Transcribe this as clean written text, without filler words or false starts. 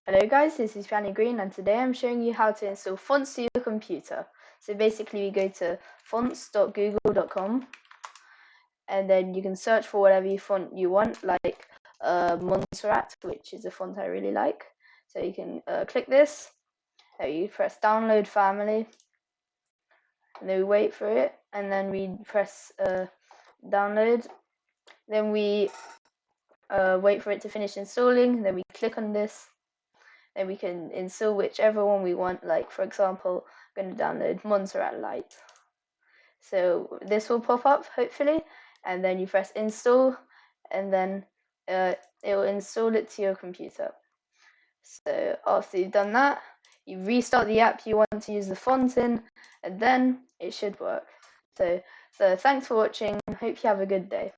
Hello guys, this is Fanny Green and today I'm showing you how to install fonts to your computer. So basically we go to fonts.google.com and then you can search for whatever font you want, like Montserrat, which is a font I really like. So you can click this, you press download family, and then we wait for it, and then we press download, then we wait for it to finish installing, then we click on this. Then we can install whichever one we want, like for example, I'm going to download Montserrat Lite. So this will pop up hopefully, and then you press install, and then it will install it to your computer. So after you've done that, you restart the app you want to use the font in, and then it should work. So thanks for watching, hope you have a good day.